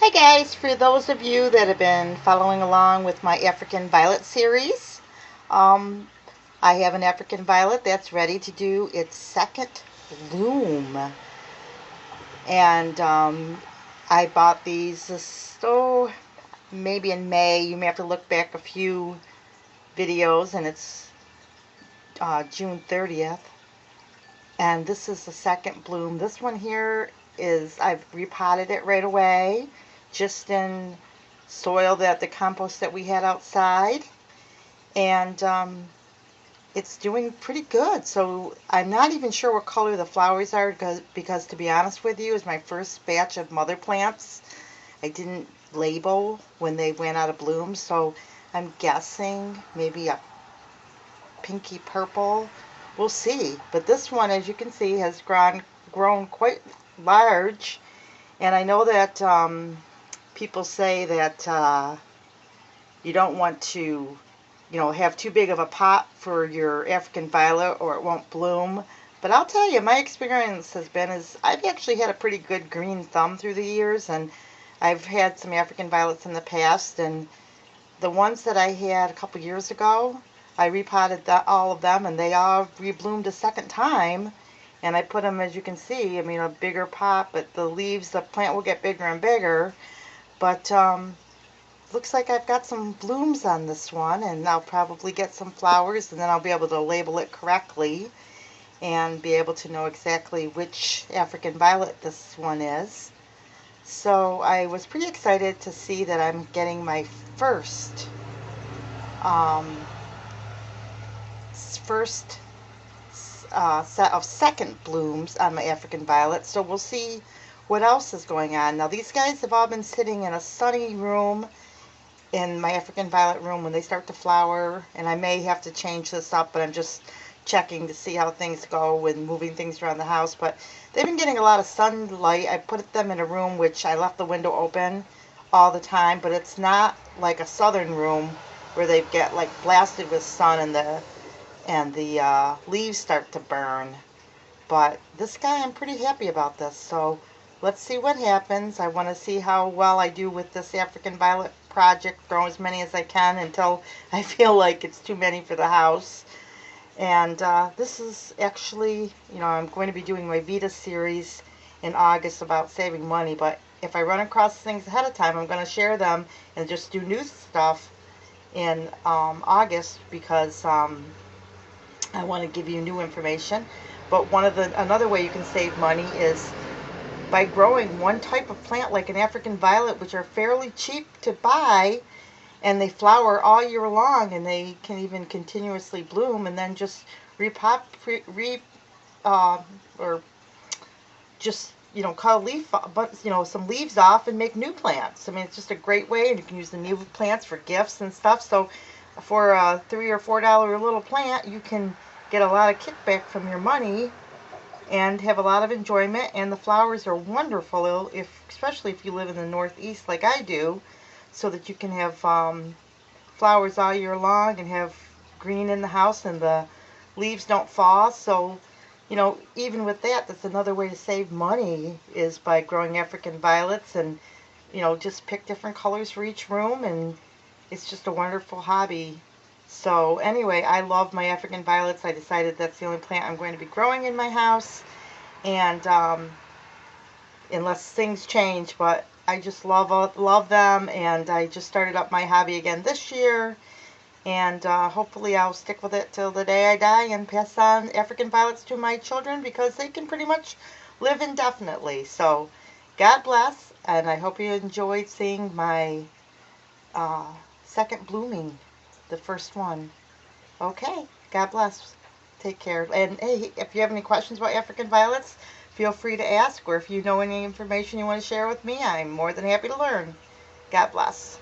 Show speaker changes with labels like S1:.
S1: Hi guys, for those of you that have been following along with my African Violet series, um, I have an African Violet that's ready to do its second bloom. And I bought these, maybe in May. You may have to look back a few videos, and it's June 30th. And this is the second bloom. This one here is, I've repotted it right away, just in soil that the compost that we had outside, and it's doing pretty good. So I'm not even sure what color the flowers are because to be honest with you, it's my first batch of mother plants. I didn't label when they went out of bloom, so I'm guessing maybe a pinky purple. We'll see. But this one, as you can see, has grown quite large, and I know that people say that you don't want to, have too big of a pot for your African violet or it won't bloom. But I'll tell you, my experience has been is I've actually had a pretty good green thumb through the years, and I've had some African violets in the past, and the ones that I had a couple years ago, I repotted all of them, and they all rebloomed a second time. And I put them, as you can see, a bigger pot, but the leaves, the plant will get bigger and bigger. But looks like I've got some blooms on this one, and I'll probably get some flowers, and then I'll be able to label it correctly and be able to know exactly which African violet this one is. So I was pretty excited to see that I'm getting my first set of second blooms on my African violet. So we'll see what else is going on. Now these guys have all been sitting in a sunny room in my African violet room when they start to flower, and I may have to change this up, but I'm just checking to see how things go with moving things around the house. But they've been getting a lot of sunlight. I put them in a room which I left the window open all the time, but it's not like a southern room where they get like blasted with sun and the leaves start to burn. But this guy, I'm pretty happy about this. So let's see what happens. I want to see how well I do with this African violet project. Grow as many as I can until I feel like it's too many for the house. And this is actually, I'm going to be doing my Vita series in August about saving money. But if I run across things ahead of time, I'm going to share them and just do new stuff in August because I want to give you new information. But another way you can save money is by growing one type of plant like an African violet, which are fairly cheap to buy, and they flower all year long, and they can even continuously bloom, and then just or just cut a leaf, but some leaves off and make new plants. It's just a great way, and you can use the new plants for gifts and stuff. So for a $3 or $4 little plant, you can get a lot of kickback from your money and have a lot of enjoyment. And the flowers are wonderful, especially if you live in the Northeast like I do, so that you can have flowers all year long and have green in the house, and the leaves don't fall. So even with that, that's another way to save money, is by growing African violets, and just pick different colors for each room, and it's just a wonderful hobby. So anyway, I love my African violets. I decided that's the only plant I'm going to be growing in my house, and unless things change, but I just love them, and I just started up my hobby again this year, and hopefully I'll stick with it till the day I die and pass on African violets to my children, because they can pretty much live indefinitely. So God bless, and I hope you enjoyed seeing my second blooming, the first one. Okay, God bless. Take care. And hey, if you have any questions about African violets, feel free to ask, or if you know any information you want to share with me, I'm more than happy to learn. God bless.